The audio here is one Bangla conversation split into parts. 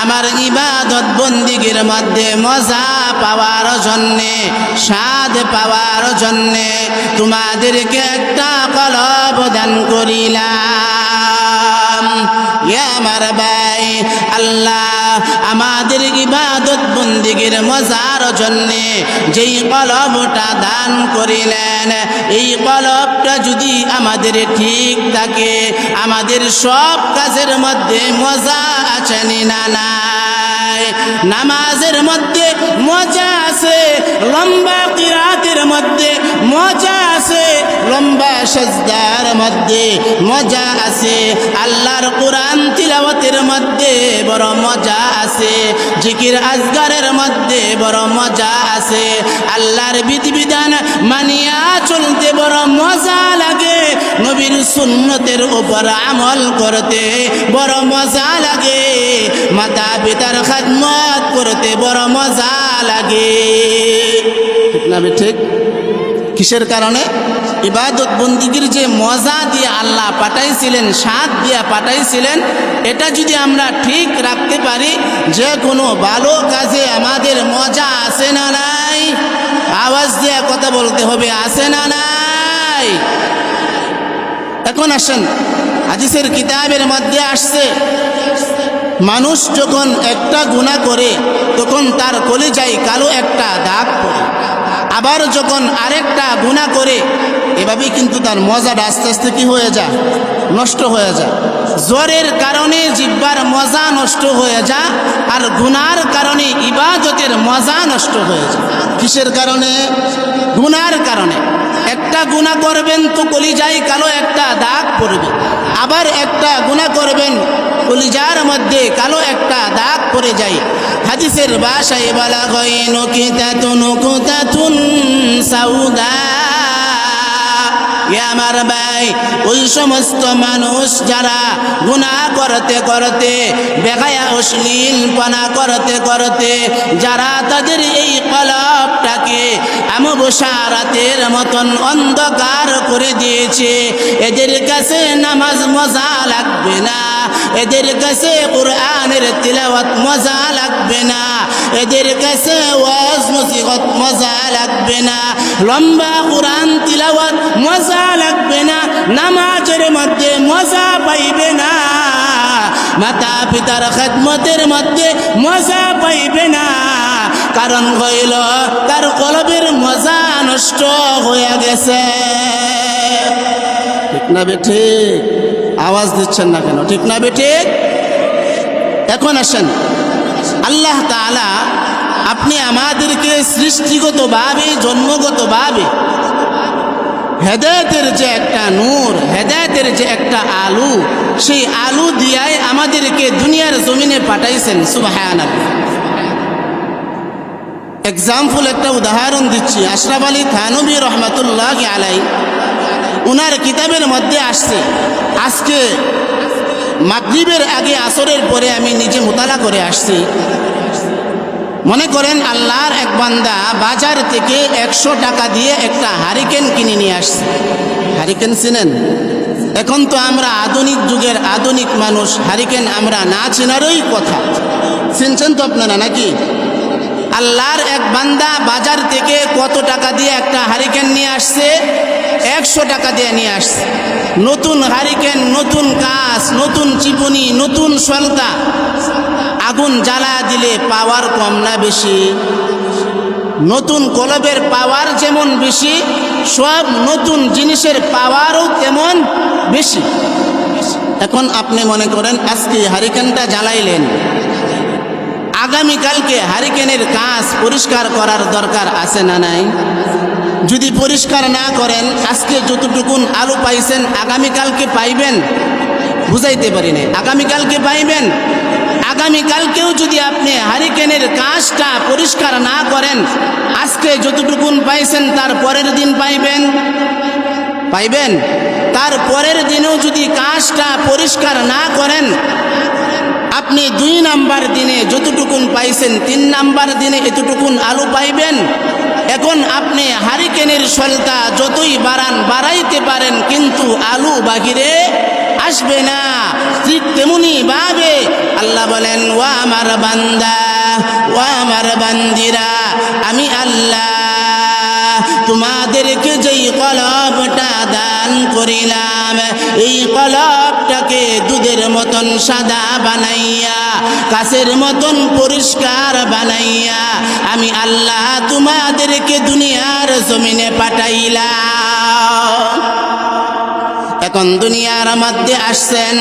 আমার ইবাদত বন্দিগির মধ্যে মজা পাওয়ার জন্যে, স্বাদ পাওয়ার জন্যে তোমাদেরকে একটা কলব দান করিলাম। আমার ভাই, আল্লাহ আমাদের ইবাদত বন্দিগির মজার জন্যে যেই কলবটা দান করিলেন, এই কলবটা যদি আমাদের ঠিক থাকে, আমাদের সব কাজের মধ্যে মজা আছে না নাই? নামাজের মধ্যে মজা আছে, লম্বা কিরাতের মধ্যে মজা আছে, লম্বা সাজদার মধ্যে মজা আছে, আল্লাহর কোরআন তিলাওয়াতের মধ্যে বড় মজা আছে, জিকির আজগারের মধ্যে বড় মজা আছে, আল্লাহর বিধিবিধান মানিয়া চলতে বড় মজা লাগে, নবীর সুন্নতের উপর আমল করতে বড় মজা লাগে, মাতা পিতার খেদমত করতে বড় মজা লাগে। ঠিক না ঠিক? কিসের কারণে? ইবাদত বন্দিগির যে মজা দিয়ে আল্লাহ পাঠাইছিলেন, স্বাদ দিয়ে পাঠাইছিলেন, এটা যদি আমরা ঠিক রাখতে পারি, যে কোনো ভালো কাজে আমাদের মজা আছে না নাই? আওয়াজ দিয়ে কথা বলতে হবে, আছে না নাই? এখন আসেন, হাদিসের কিতাবের মধ্যে আসছে, মানুষ যখন একটা গুনাহ করে তখন তার কলিজায় কালো একটা দাগ পড়ে, আবার যখন আরেকটা গুনাহ করে এভাবেই কিন্তু তার মজাটা আস্তে আস্তে কি হয়ে যায়? নষ্ট হয়ে যায়। জ্বরের কারণে জিহ্বার মজা নষ্ট হয়ে যায়, আর গুনার কারণে ইবাদতের মজা নষ্ট হয়ে যায়। কিসের কারণে? গুনার কারণে। একটা গুনাহ করবেন তো কলিজায় কালো একটা দাগ পড়বে, আবার একটা গুনাহ করবেন কলিজার মধ্যে কালো একটা দাগ পড়ে যায়। হাদিসের ভাষায় বলা হয় নুকুতাতুন সাউদা। আমার ভাই, ওই সমস্ত মানুষ যারা গুনাহ করতে করতে, বেগায়া অশ্লীলপনা করতে করতে, যারা তাদের এই কলবটাকে অমাবস্যা রাতের মতন অন্ধকার করে দিয়েছে, এদের কাছে নামাজ মজা লাগবে না, এদের কাছে কুরআনের তিলাওয়াত মজা লাগবে না, এদের কাছে ওয়াজ নসিহত মজা লাগবে না, লম্বা কুরআন তিলাওয়াত মজা লাগবে না, নামাজের মধ্যে মজা পাইবে না, মাতা পিতার খেদমতের মধ্যে মজা পাইবে না। কারণ হইল তার কলবের মজা নষ্ট হয়ে গেছে। ঠিক না বেঠে? আওয়াজ দিচ্ছেন না কেন? ঠিক না বেঠে? এখন আসেন, আল্লাহ তাআলা আপনি আমাদেরকে সৃষ্টিগতভাবে, জন্মগতভাবে হেদায়েতের যে একটা নূর, হেদায়েতের যে একটা আলু, সেই আলু দিয়াই আমাদেরকে দুনিয়ার জমিনে পাঠাইছেন। সুবহানাল্লাহ। এক্সাম্পল, একটা উদাহরণ দিচ্ছি। আশরাফ আলী থানভী রহমাতুল্লাহ আলাই, উনার কিতাবের মধ্যে আসছে, আজকে মাগরিবের আগে আসরের পরে আমি নিজে মোতালা করে আসছি। মনে করেন আল্লাহর এক বান্দা বাজার থেকে 100 টাকা দিয়ে একটা হারিকেন কিনে নিয়ে আসছে। হারিকেন চিনেন? এখন তো আমরা আধুনিক যুগের আধুনিক মানুষ, হারিকেন আমরা না চেনারই কথা। চিনছেন তো আপনারা নাকি? আল্লাহর এক বান্দা বাজার থেকে কত টাকা দিয়ে একটা হারিকেন নিয়ে আসছে? 100 টাকা দিয়ে নিয়ে আসছে। নতুন হারিকেন, নতুন কাঁচ, নতুন চিপুনি, নতুন সলতা। আগুন জ্বালা দিলে পাওয়ার কম না বেশি? নতুন কলবের পাওয়ার যেমন বেশি, সব নতুন জিনিসের পাওয়ারও তেমন বেশি। এখন আপনি মনে করেন আজকে হারিকেনটা জ্বালাইলেন, আগামীকালকে হারিকেনের কাঁচ পরিষ্কার করার দরকার আছে না নাই? যদি পরিষ্কার না করেন, আজকে যতটুকুন আলু পাইছেন আগামীকালকে পাইবেন? বুঝাইতে পারি না। আগামীকালকে পাইবেন? আগামীকালকেও যদি আপনি হারিকেনের কাঁচটা পরিষ্কার না করেন, আজকে যতটুকুন পাইছেন তার পরের দিন পাইবেন? পাইবেন? তার পরের দিনেও যদি কাঁচটা পরিষ্কার না করেন, আপনি 2 নাম্বার দিনে যতটুকুন পাইছেন 3 নাম্বার দিনে এতটুকুন আলু পাইবেন। এখন আপনি হারিকেনের সলতা যতই বাড়াইতে পারেন, কিন্তু আলু বাহিরে আসবে না। ঠিক তেমনি ভাবে আল্লাহ বলেন, ও আমার বান্দা, ও আমার বান্দিরা, আমি আল্লাহ তোমাদেরকে যেই কলবটা দান করিলাম, এই কলবটাকে দুধের মতন সাদা বানাইয়া, কাচের মতন পরিষ্কার বানাইয়া আমি আল্লাহ তোমাদেরকে দুনিয়ার জমিনে পাঠাইলাম। এখন দুনিয়ার মধ্যে আসছেন,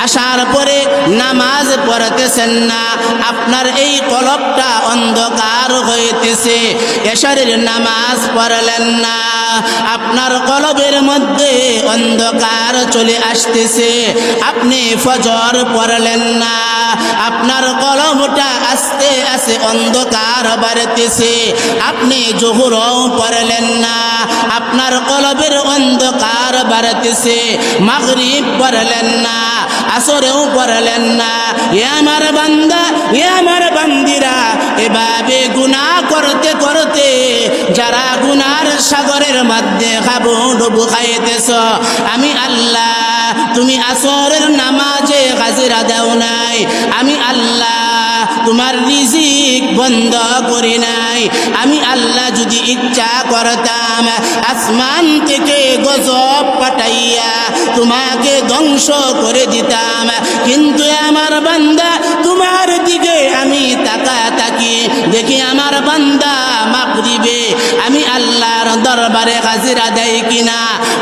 আসার পরে নামাজ পড়তেছেন না, আপনার এই কলবটা অন্ধকার হইতেছে, এশারের নামাজ পড়লেন না, আপনার কলবের মধ্যে অন্ধকার চলে আসতেছে, আপনি ফজর পড়লেন না, আপনার কলবটা আস্তে আস্তে অন্ধকার বাড়তেছে, আপনি জোহরও পড়লেন না, আপনার কলবের অন্ধকার বাড়তেছে, মাগরিব পড়লেন না, আসরেও পড়লেন না। এ আমার বান্দা, এ আমার বান্দিরা, এভাবে গুনাহ করতে করতে যারা গুনার সাগরের মধ্যে হাবুডুবু খাইতেছ, আমি আল্লাহ তুমি আসরের নামাজে হাজিরা দাও নাই, আমি আল্লাহ তোমার রিজিক বন্ধ করি নাই, আমি আল্লাহ যদি ইচ্ছা করতাম আসমান থেকে গজব পাঠাইয়া তোমাকে ধ্বংস করে দিতাম, কিন্তু আমার বান্দা তোমার দিকে আমি তাকি দেখি আমার বান্দা মাগরিবে আমি আল্লাহর দরবারে হাজিরা দেয় কিনা,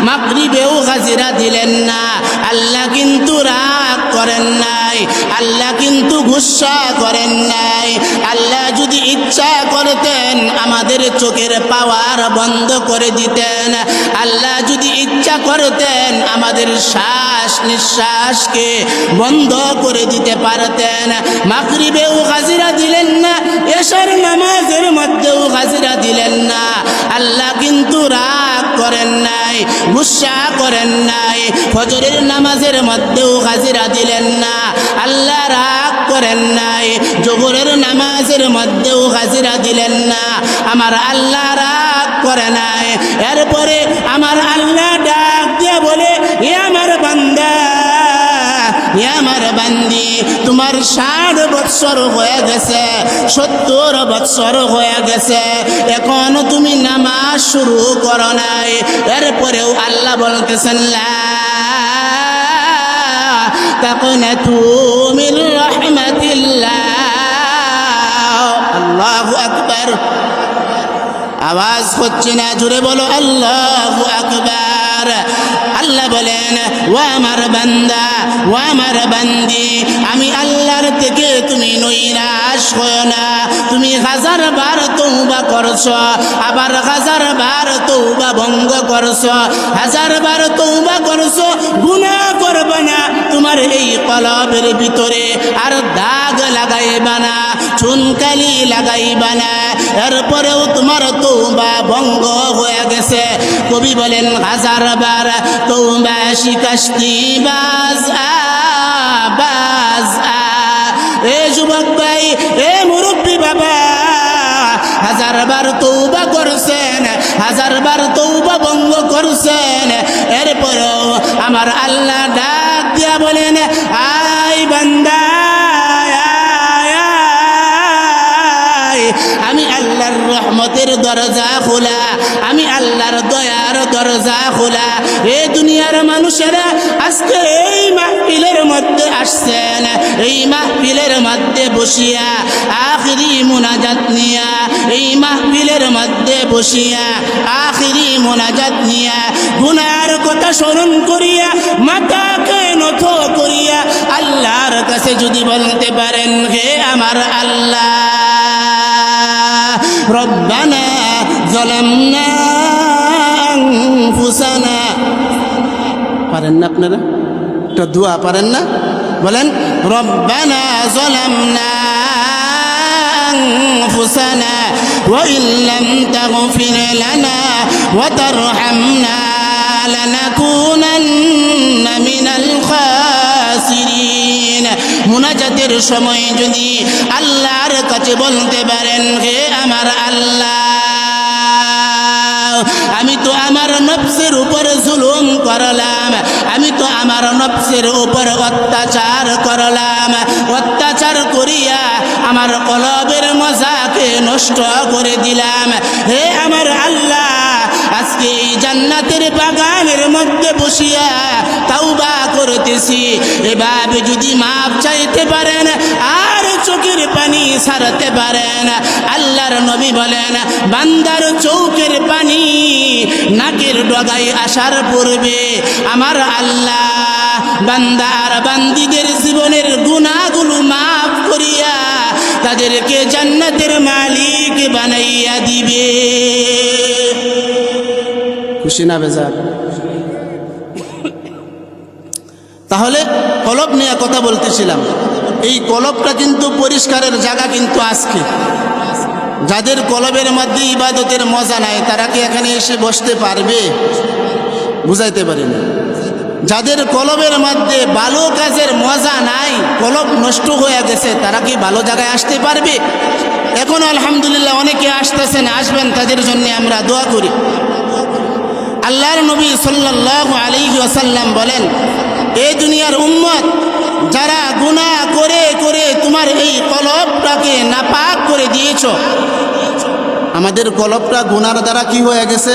মাগরিবেও হাজিরা দিলেন না। আল্লাহ কিন্তু রাগ করেন নাই, আল্লাহ কিন্তু গুসা করেন নাই। আল্লাহ যদি ইচ্ছা করতেন আমাদের চোখের পাওয়ার বন্ধ করে দিতেন, আল্লাহ যদি ইচ্ছা করতেন আমাদের শ্বাস নিঃশ্বাসকে বন্ধ করে দিতে পারতেন। মাগরিবেও হাজিরা দিলেন না, এশার নামাজের মধ্যেও হাজিরা দিলেন না। আল্লাহ কিন্তু রাগ করেন নাই, গুসা করেন নাই। ফজরের নামাজের মধ্যেও হাজিরা দিলেন না, আল্লাহ রাগ করেন নাই। জোহরের নামাজের মধ্যেও হাজিরা দিলেন না, আমার আল্লাহ রাগ করে নাই। এরপরে আমার আল্লাহ ডাক দিয়ে বলে, এ আমার বান্দা, এ আমার বান্দি, তোমার 60 বৎসর হয়ে গেছে, 70 বৎসর হয়ে গেছে, এখনো তুমি নামাজ শুরু করো নাই। এরপরেও আল্লাহ বলতেছেন, লা তাকনাতু মির রাহমাতিল্লাহ। আল্লাহু আকবার। আওয়াজ হচ্ছে না, জোরে বলো আল্লাহু আকবার। আল্লাহ বলেন, ও আমার বান্দা, ও আমার বান্দি, আমি আল্লাহর থেকে তুমি নৈরাশ হও না। তুমি 1000 বার তওবা করছো, আবার 1000 বার তওবা ভঙ্গ করছো, 1000 বার তওবা করছো, গুনাহ করবে না। তোমার এই কলবের ভিতরে আর দাগ লাগাইবা না, চুনকালি লাগাইবা না। এরপরেও তোমার তওবা ভঙ্গ হয়ে গেছে। কবি বলেন, 1000 বার তওবা শিকাস্তি বাজ এ যুবক ভাই, এ মুরব্বী বাবা, 1000 বার তওবা করছেন, 1000 বার তওবা ভঙ্গ করছেন। এরপরেও আমার আল্লাহ ডাক দিয়া বলেন, আই বান্দা, আমি আল্লাহর রহমতের দরজা খোলা, আমি আল্লাহর দয়ার দরজা খোলা। এই দুনিয়ার মানুষেরা আজকে এই মাহফিলের মধ্যে আসছেন, এই মাহফিলের মধ্যে বসিয়া আখিরি মুনাজাত নিয়া, এই মাহফিলের মধ্যে বসিয়া আখিরি মুনাজাত নিয়া গুনার কথা স্মরণ করিয়া মাথাকে নত করিয়া আল্লাহর কাছে যদি বলতে পারেন, হে আমার আল্লাহ, রব্বানা যালামনা আনফুসানা, পারেন না আপনারা? একটা দোয়া পারেন না? বলেন, রব্বানা যালামনা আনফুসানা ওয়া ইল্লাম তাগফির লানা ওয়া তারহামনা লানাকুনান্না মিনাল খাসিরিন। মুনাজাতের সময় যদি আল্লাহর কাছে বলতে পারেন, হে আমার আল্লাহ, আমি তো আমার নফসের উপর জুলুম করলাম, আমি তো আমার নফসের উপর অত্যাচার করলাম, অত্যাচার করিয়া আমার কলবের মজাকে নষ্ট করে দিলাম। হে আমার আল্লাহ, আজকে এই জান্নাতের বাগানের মধ্যে বসিয়া তাওবা করতেছি, এভাবে যদি মাপ চাইতে পারেন আর চোখের পানি ছাড়তে পারেন, আল্লাহর নবী বলেন বান্দার চোখের পানি নাকের ডগায় আসার পূর্বে আমার আল্লাহ বান্দা আর বান্দিদের জীবনের গুনাহগুলো মাফ করিয়া তাদেরকে জান্নাতের মালিক বানাইয়া দিবে। খুশি না বেজার? তাহলে কলব নিয়ে কথা বলতেছিলাম। এই কলবটা কিন্তু পরিষ্কারের জায়গা কিন্তু আজকে যাদের কলবের মধ্যে ইবাদতের মজা নাই তারা কি এখানে এসে বসতে পারবে? বুঝাইতে পারি না। যাদের কলবের মধ্যে ভালো কাজের মজা নাই, কলব নষ্ট হয়ে গেছে, তারা কি ভালো জায়গায় আসতে পারবে? এখন আলহামদুলিল্লাহ অনেকে আসতেছেন, আসবেন, তাদের জন্য আমরা দোয়া করি। আল্লাহর নবী সাল্লাল্লাহু আলাইহি ওয়াসাল্লাম বলেন, এই দুনিয়ার উম্মত যারা গুনাহ করে করে তোমার এই কলবটাকে নাপাক করে দিয়েছো, আমাদের কলবটা গুনার দ্বারা কি হয়ে গেছে?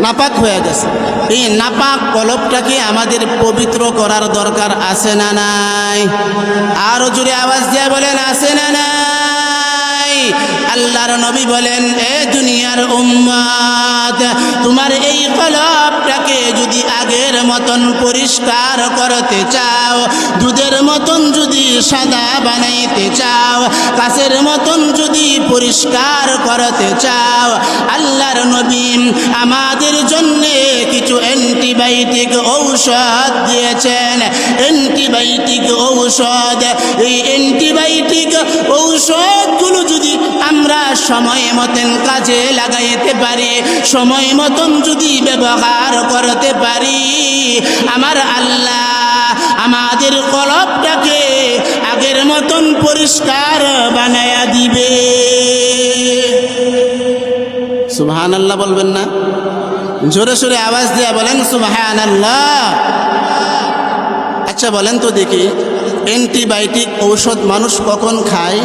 নাপাক হয়ে গেছে। এই নাপাক কলবটাকে আমাদের পবিত্র করার দরকার আছে না নাই? আরো জোরে আওয়াজ দিয়ে বলেন, আছে না নাই? আল্লাহর নবী বলেন, এ দুনিয়ার উম্মত, তোমার এই কলবটাকে যদি আগের মতন পরিষ্কার করতে চাও, দুধের মতন যদি সাদা বানাইতে চাও, কাচের মতন যদি পরিষ্কার করতে চাও, আল্লাহর নবী আমাদের জন্য কিছু অ্যান্টিবায়োটিক ঔষধ দিয়েছেন। অ্যান্টিবায়োটিক ঔষধ, এই অ্যান্টিবায়োটিক ঔষধগুলো যদি আমরা সময় মতন কাজে লাগাইতে পারি, সময় মতন যদি ব্যবহার করতে পারি, আমার আল্লাহ আমাদের কলবটাকে আগের মতন পরিষ্কার বানায়া দিবে। সুবহানাল্লাহ বলবেন না? জোরে সোরে আওয়াজ দিয়ে বলেন সুবহানাল্লাহ। আচ্ছা বলেন তো দেখি, অ্যান্টিবায়োটিক ঔষধ মানুষ কখন খায়?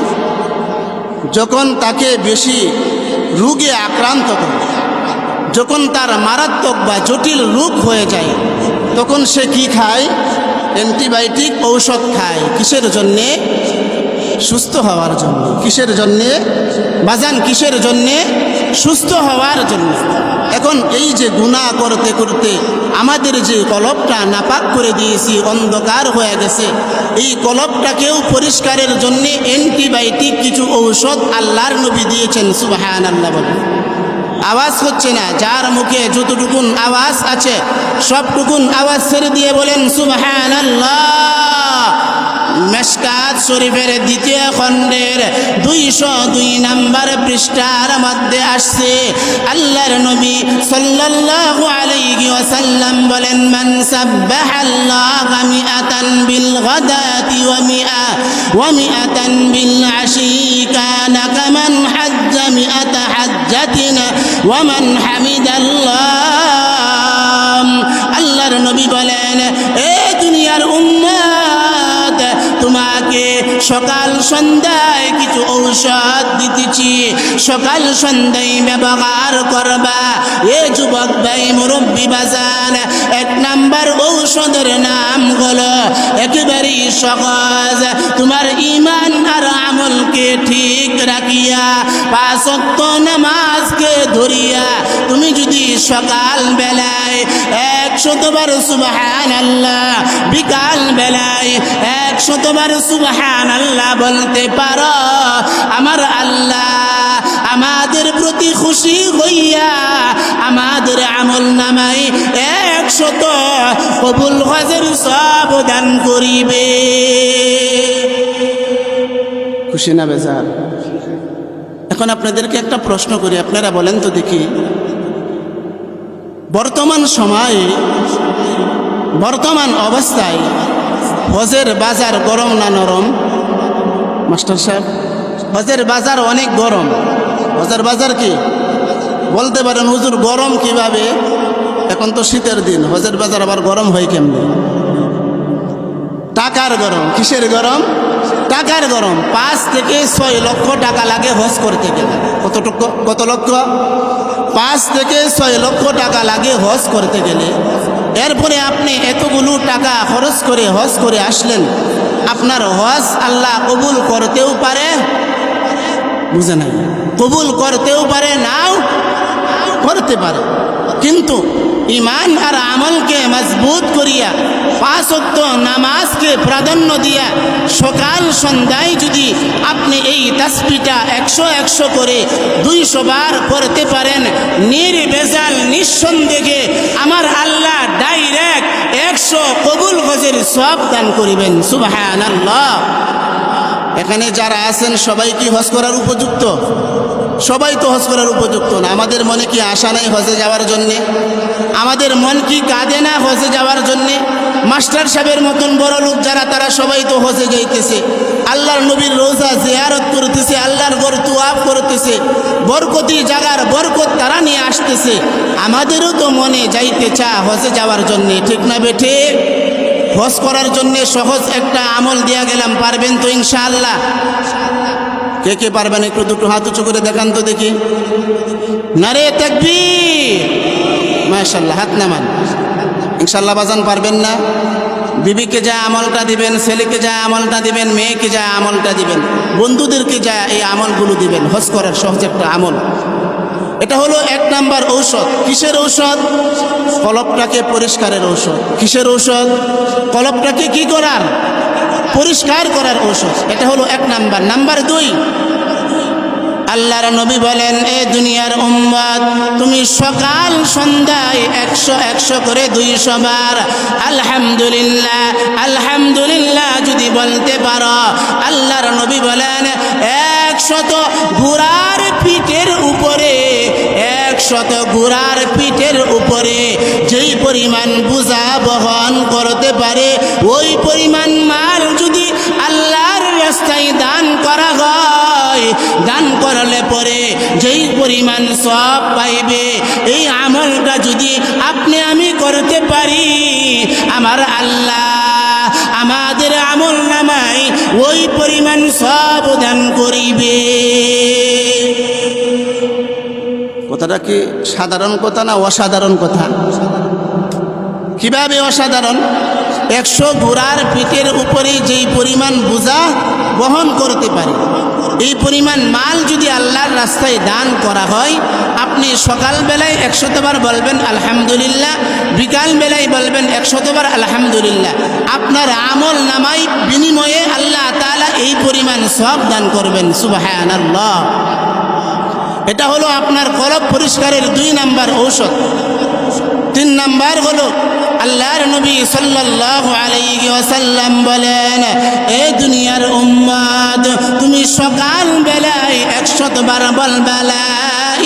যখন তাকে বেশি রোগে আক্রান্ত করে, যখন তার মারাত্মক বা জটিল রোগ হয়ে যায়, তখন সে কি খায়? অ্যান্টিবায়োটিক ঔষধ খায়। কিসের জন্যে? সুস্থ হওয়ার জন্য। কিসের জন্যে বাজান? কিসের জন্যে? সুস্থ হওয়ার জন্য। এখন এই যে গুনাহ করতে করতে আমাদের যে কলবটা নাপাক করে দিয়েছি, অন্ধকার হয়ে গেছে, এই কলবটাকেও পরিষ্কারের জন্য অ্যান্টিবায়োটিক কিছু ঔষধ আল্লাহর নবী দিয়েছেন। সুবহানাল্লাহ বলেন। আওয়াজ হচ্ছে না? যার মুখে যতটুকুন আওয়াজ আছে সবটুকুন আওয়াজ ছেড়ে দিয়ে বলেন সুবহানাল্লাহ। মেশকাত শরীফের দ্বিতীয় খণ্ডের 202 নম্বর পৃষ্ঠার মধ্যে আসছে, আল্লাহর নবী সাল্লাল্লাহু আলাইহি ওয়াসাল্লাম বলেন, মান সাব্বাহাল্লাহা মিআতান বিল গাদাতি ওয়া মিআতান বিল আশি কানা কামান হাজ্জা মিআতা হাজ্জাতিন ওয়া মান হামিদাল্লাহ। আল্লাহর নবী বলেন, এ দুনিয়ার উম্মত, তোমাকে সকাল সন্ধ্যায় কিছু ঔষধ দিতেছি, সকাল সন্ধ্যায় ব্যবহার করবা। এ যুবক ভাই, মুরব্বী বাজান, 1 নাম্বার ঔষধের নাম হলো একেবারেই সহজ। তোমার ঈমান আর আমলকে ঠিক রাখিয়া 5 ওয়াক্ত নামাজকে ধরিয়া তুমি যদি সকাল বেলায় 100 বার সুবহানাল্লাহ, বিকাল বেলায় 100 বার সুবহানাল্লাহ বলতে পারো, আমার আল্লাহ আমাদের প্রতি খুশি হইয়া আমাদের আমল নামায় 100 কবুল হজের সব দান করিবে। খুশি না বেজার? এখন আপনাদেরকে একটা প্রশ্ন করি, আপনারা বলেন তো দেখি, বর্তমান সময়ে, বর্তমান অবস্থায় হজের বাজার গরম না নরম? মাস্টার সাহেব, হজের বাজার অনেক গরম। হজের বাজার কি বলতে পারেন হুজুর, গরম কিভাবে? এখন এখন তো শীতের দিন, হজের বাজার আবার গরম হয় কেমনে? টাকার গরম। কিসের গরম? টাকার গরম। 5 থেকে 6 লক্ষ টাকা লাগে হজ করতে গেলে। কত লক্ষ? 5 থেকে 6 লক্ষ টাকা লাগে হজ করতে গেলে। এরপরে আপনি এতগুলো টাকা খরচ করে হজ করে আসলেন, আপনার হজ আল্লাহ কবুল করতেও পারে, বুঝে নাই, কবুল করতেও পারে, নাও করতে পারে। কিন্তু ইমান আর আমলকে মজবুত করিয়া 5 ওয়াক্ত নামাজকে প্রাধান্য দিয়া সকাল সন্ধ্যায় যদি আপনি এই তাসবিহটা 100 করে 200 বার করতে পারেন, নির্ভেজাল নিঃসন্দেহে আমার আল্লাহ ডাইরেক্ট 100 কবুল হজের সওয়াব দান করিবেন। সুবহানাল্লাহ। এখানে যারা আছেন সবাই কি হজ করার উপযুক্ত? সবাই তো হজ করার উপযুক্ত না। আমাদের মনে কি আশা নাই হজে যাওয়ার জন্যে? আমাদের মন কি কাঁদে না হজে যাওয়ার জন্যে? মাস্টার সাহেবের মতন বড় লোক যারা, তারা সবাই তো হজে যাইতেছে, আল্লাহর নবীর রোজা জিয়ারত করতেছে, আল্লাহর ঘর তুয়াফ করতেছে, বরকতি জাগার বরকত তারা নিয়ে আসতেছে। আমাদেরও তো মনে যাইতে চা হজে যাওয়ার জন্যে, ঠিক না বেঠে? হজ করার জন্যে সহজ একটা আমল দিয়া গেলাম, পারবেন তো ইনশাআল্লাহ? কে কে পারবেন একটু দুটো হাত উঁচু করে দেখান তো দেখি। নারে তাকবীর, মাশাআল্লাহ, হাত নামান। ইনশাআল্লাহ বাজান পারবেন না? বিবিকে যা আমলটা দিবেন, ছেলেকে যা আমলটা দিবেন, মেয়েকে যা আমলটা দিবেন, বন্ধুদেরকে যা এই আমলগুলো দিবেন, হজ করার সহজ একটা আমল। এটা হলো 1 নাম্বার ঔষধ। কিসের ঔষধ? কলবটাকে পরিষ্কারের ঔষধ। কিসের ঔষধ? কলবটাকে কি করার? পরিষ্কার করার ঔষধ। এটা হলো 1 নাম্বার। নাম্বার 2, আল্লাহর নবী বলেন, এ দুনিয়ার উম্মত, তুমি সকাল সন্ধ্যায় 100 করে 200 বার আলহামদুলিল্লাহ আলহামদুলিল্লাহ যদি বলতে পারো, আল্লাহর নবী বলেন 100 ঘোড়ার পিঠের উপরে, 100 ঘোড়ার পিঠের উপরে যেই পরিমাণ বোঝা বহন করতে পারে, ওই পরিমাণ মাল যদি আল্লাহর রাস্তায় দান করা হয়, দান করলে পরে যেই পরিমাণ সওয়াব পাইবে, এই আমলটা যদি আপনি আমি করতে পারি, আমার আল্লাহ আমাদের আমল নামায় ওই পরিমাণ সওয়াব দান করিবে। কথাটা কি সাধারণ কথা না অসাধারণ কথা? কিভাবে অসাধারণ? 100 ঘোড়ার পিঠের উপরে যেই পরিমাণ বোঝা বহন করতে পারে, এই পরিমাণ মাল যদি আল্লাহর রাস্তায় দান করা হয়, আপনি সকালবেলায় 100 বার বলবেন আলহামদুলিল্লাহ, বিকালবেলায় বলবেন 100 বার আলহামদুলিল্লাহ, আপনার আমল নামায় বিনিময়ে আল্লাহ তাআলা এই পরিমাণ সওয়াব দান করবেন। সুবহানাল্লাহ। এটা হলো আপনার কলব পরিষ্কারের 2 নাম্বার ঔষধ। 3 নাম্বার হলো আল্লাহর নবী সাল্লাল্লাহু আলাইহি ওয়াসাল্লাম বলেন, এ দুনিয়ার উম্মত, তুমি সকাল বেলায় 100 বার বলবা লা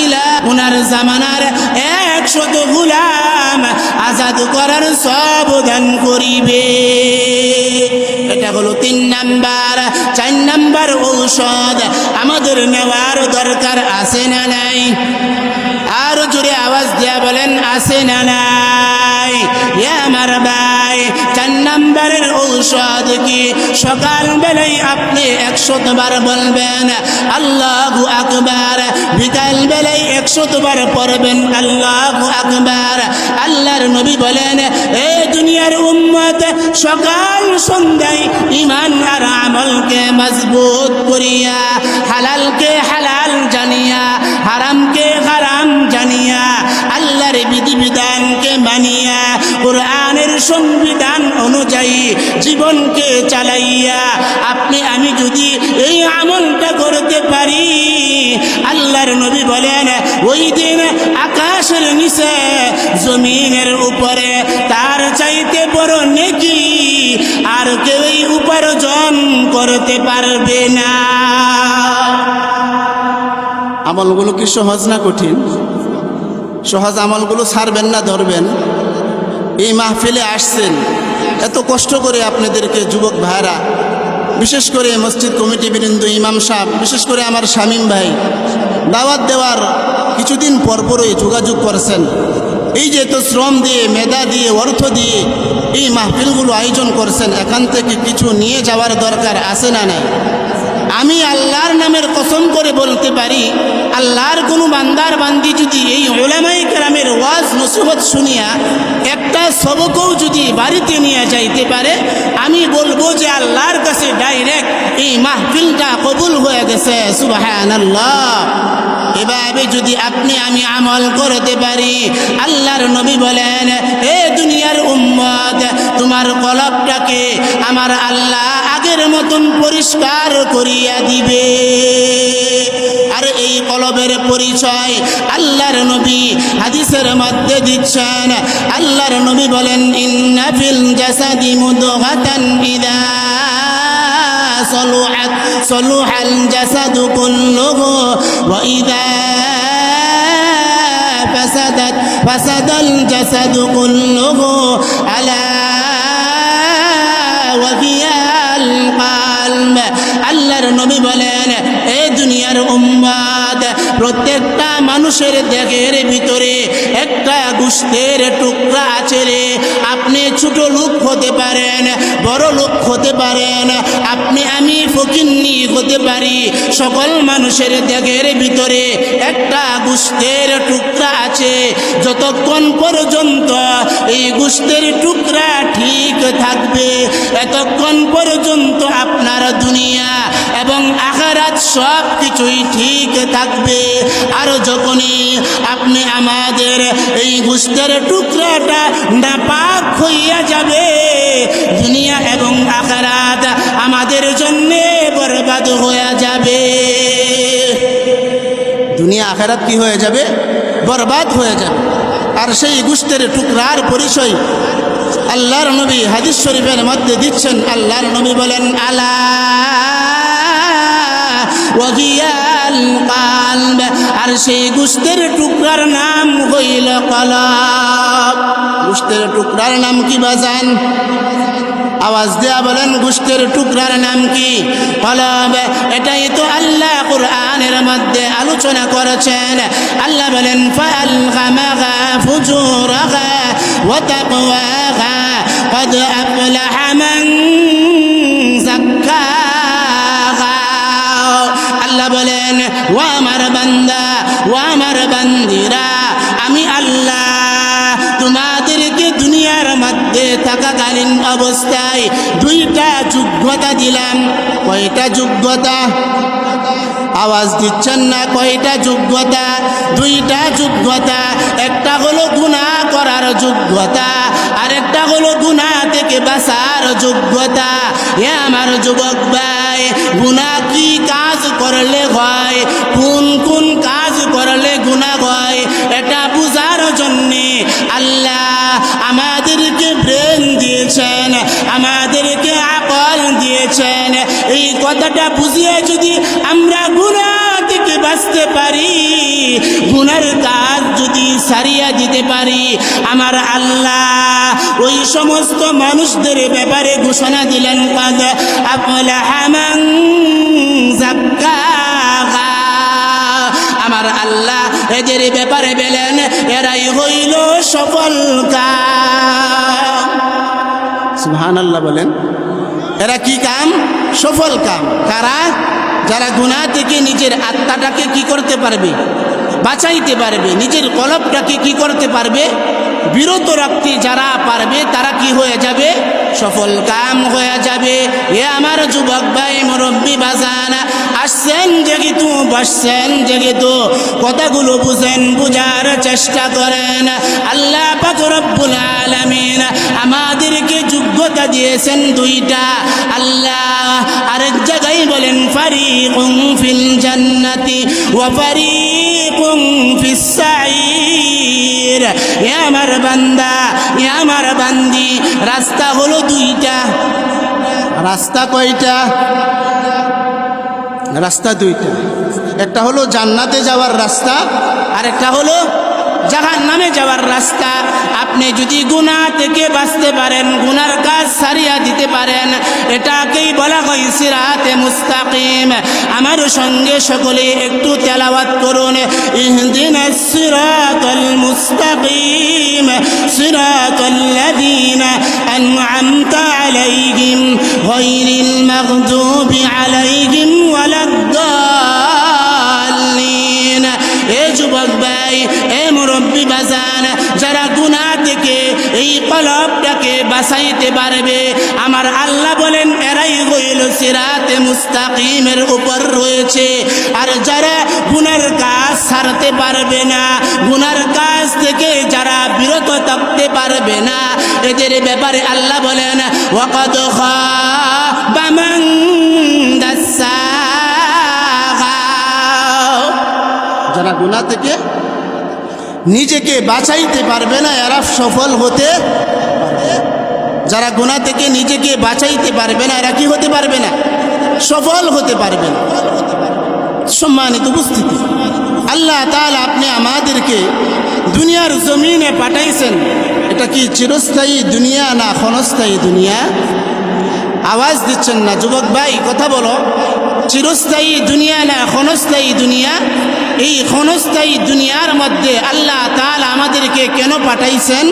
ইলাহা, উনার জামানার 100 গোলাম আজাদ করার সওয়াব দান করিবে। এটা হলো 3 নাম্বার। 4 নাম্বার ঔষধ আমাদের নেওয়ার দরকার আছে না নাই? আর জোরে আওয়াজ দিয়া বলেন, আছে না নাই? আমার ভাই, 4 নাম্বারের ঔষধ কি? সকাল বেলায় আপনি 100 বার বলবেন আল্লাহু আকবার, বিকাল বেলায় 100 বার পড়বেন আল্লাহু আকবার। আল্লাহর নবী বলেন, এ দুনিয়ার উম্মত, সকাল সন্ধ্যায় ঈমান আর আমলকে মজবুত করিয়া, হালালকে হালাল জানিয়া, হারামকে হারাম জানিয়া, আল্লাহর বিধিবিধানকে মানিয়া, কোরআনের সংবিধান অনুযায়ী জীবনকে চালাইয়া আপনি আমি যদি এই আমলটা করতে পারি, আল্লাহর নবী বলেন, ওই দিন আকাশের নিচে জমিনের উপরে তার চাইতে বড় নেকি আর কেউই উপার্জন করতে পারবে না। আমলগুলো কি সহজ না কঠিন? সহজ আমলগুলো ছাড়বেন না ধরবেন? এই মাহফিলে আসছেন, এত কষ্ট করে আপনাদেরকে যুবক ভাইরা, বিশেষ করে মসজিদ কমিটি বৃন্দ, ইমাম সাহেব, বিশেষ করে আমার শামীম ভাই, দাওয়াত দেওয়ার কিছুদিন পরপরই যোগাযোগ করছেন। এই যে তো শ্রম দিয়ে, মেধা দিয়ে, অর্থ দিয়ে এই মাহফিলগুলো আয়োজন করছেন, এখান থেকে কিছু নিয়ে যাওয়ার দরকার আছে না নাই? আমি আল্লাহর নামের কসম করে বলতে পারি, আল্লাহর কোনো বান্দার বান্দি যদি এই উলামায়ে কেরামের ওয়াজ নসিহত শুনিয়া একটা সবকও যদি বাড়িতে নিয়ে যাইতে পারে, আমি বলবো যে আল্লাহর কাছে ডাইরেক্ট এই মাহফিলটা কবুল হয়ে গেছে। সুবহানাল্লাহ। এভাবে যদি আপনি আমি আমল করতে পারি, আল্লাহর নবী বলেন, এ দুনিয়ার উম্মত, তোমার কলবটাকে আমার আল্লাহ আগের মতন পরিষ্কার করিয়া দিবে। আর এই কলবের পরিচয় আল্লাহর নবী হাদিসের মধ্যে দিচ্ছেন। আল্লাহর নবী বলেন, ইন্না ফিল জাসাদি মুদগাতান ইযা صلحت صلح الجسد كله وإذا فسدت فسد الجسد كله ألا وهي القلب। আল্লাহর নবী বলেন, এ দুনিয়ার উম্মত, প্রত্যেকটা মানুষের দেহের ভিতরে একটা গোশতের টুকরা আছে রে। আপনি ছোট লোক হতে পারেন, বড় লোক হতে পারেন, আপনি আমি ফকিন্নি হতে পারি, সকল মানুষের দেহের ভিতরে একটা গোশতের টুকরা আছে। যতক্ষণ পর্যন্ত এই গোশতের টুকরা ঠিক থাকবে, এতক্ষণ পর্যন্ত আপনার দুনিয়া এবং আখিরাত সব কিছুই ঠিক থাকবে। আর যখনই আপনি আমাদের এই গোশতের টুকরাটা নাপাক হইয়া যাবে, দুনিয়া এবং আখিরাত আমাদের জন্য বরবাদ হয়ে যাবে। দুনিয়া আখিরাত কি হয়ে যাবে? বরবাদ হয়ে যাবে। আর সেই গোশতের টুকরার পরিচয় আল্লাহর নবী হাদিস শরীফের মধ্যে দিচ্ছেন। আল্লাহর নবী বলেন, আলা ওয়াহিয়াল কলব। আর সেই গোশতের টুকরার নাম হইল কলব। গোশতের টুকরার নাম কি বাজান? আওয়াজ দেয়া বলেন, গোশতের টুকরার নাম কি? কলব। এটাই তো আল্লাহ কুরআনের মধ্যে আলোচনা করেছেন। আল্লাহ বলেন, ফাআলহামাহা ফুজুরাহা ওয়া তাকওয়াহা قد أفلح من زكاها। আল্লাহ বলেন, ও আমার বান্দা, ও আমার বান্দিরা, আমি আল্লাহ তোমাদেরকে দুনিয়ার মধ্যে থাকাকালীন অবস্থায় দুইটা যোগ্যতা দিলাম। কয়টা যোগ্যতা? আওয়াজ দিচ্ছেন না? কয়টা যোগ্যতা? দুইটা যোগ্যতা। একটা হলো গুনাহ করার যোগ্যতা, আর একটা হলো গুনাহ থেকে বাঁচার যোগ্যতা। এ আমার যুবক ভাই, গুনাহ কি কাজ করলে হয়, কোন কোন কাজ করলে গুনাহ হয়, এটা বুঝার জন্যে আল্লাহ আমাদেরকে ব্রেন দিয়েছেন, আমাদেরকে আকল দিয়েছেন। এই কথাটা বুঝিয়ে যদি আমরা গুনাহ থেকে বাঁচতে পারি, গুনার কাজ যদি সারিয়া দিতে পারি, আমার আল্লাহ ওই সমস্ত মানুষদের ব্যাপারে ঘোষণা দিলেন, কাদ আফলাহা মান যাক্কাহা। আমার আল্লাহ এদের ব্যাপারে বলেন, এরাই হইল সফল কাম। সুবহানাল্লাহ বলেন। এরা কি কাম? সফল কাম। কারা? যারা গুনাহ থেকে নিজের আত্মাটাকে কি করতে পারবে? বাঁচাইতে পারবে। নিজের কলবটাকে কি করতে পারবে? বিরত রাখতে যারা পারবে, তারা কি হয়ে যাবে? সফল কাম হয়ে যাবে। এ আমার যুবক ভাই, মুরব্বী বাজান, আসছেন যেহেতু, বসছেন যেহেতু, কথাগুলো বুঝেন, বুঝার চেষ্টা করেন। আল্লাহ পাক রব্বুল আলামিন আমাদেরকে যোগ্যতা দিয়েছেন দুইটা। আল্লাহ আরেক জায়গায় বলেন, ফারিকুন ফিল জান্নাতি ওয়া ফারিকুন ফিস সাঈর। এ আমার বান্দা, এ আমার বান্দি, রাস্তা হলো দুইটা। রাস্তা কয়টা? রাস্তা দুইটা। একটা হলো জান্নাতে যাওয়ার রাস্তা, আর একটা হলো জাহান্নামে যাওয়ার রাস্তা। আপনি যদি গুনাহ থেকে বাঁচতে পারেন, গুনার কাজ ছাড়িয়া দিতে পারেন, এটাকেই বলা হয় সিরাতে মুস্তাকিম। আমার সঙ্গে সকলে একটু তেলাওয়াত করুন, ইহদিনাস সিরাতাল মুস্তাকিম সিরাতাল্লাযীনা আন'আমতা আলাইহিম গায়রিল মাগদুবি আলাইহিম ওয়ালাদ-দাল্লিন। এ যুবক ভাই, এ মুরব্বী বাজান, যারা গুনাহ থেকে এই কলবটাকে বাঁচাইতে পারবে, আমার আল্লাহ বলেন এরাই হইল সিরাতে মুস্তাকিমের উপর রয়েছে। আর যারা গুনার কাজ ছাড়তে পারবে না, গুনার কাজ থেকে যারা বিরত থাকতে পারবে না, এদের ব্যাপারে আল্লাহ বলেন ওয়াকাদ খাবা মান দাসসাগা। যারা গুনাহ থেকে নিজেকে বাঁচাইতে পারবে না, এরা সফল হতে পারবে। যারা গুনাহ থেকে নিজেকে বাঁচাইতে পারবে না, এরা কি হতে পারবে না? সফল হতে পারবে না। সম্মানিত উপস্থিতি, আল্লাহ তাআলা আপনি আমাদেরকে দুনিয়ার জমিনে পাঠাইছেন। এটা কি চিরস্থায়ী দুনিয়া না ক্ষণস্থায়ী দুনিয়া? আওয়াজ দিচ্ছেন না যুবক ভাই, কথা বলো। চিরস্থায়ী দুনিয়া না ক্ষণস্থায়ী দুনিয়া? এই ক্ষণস্থায়ী দুনিয়ার মধ্যে আল্লাহ তাআলা আমাদেরকে কেন পাঠাইছেন?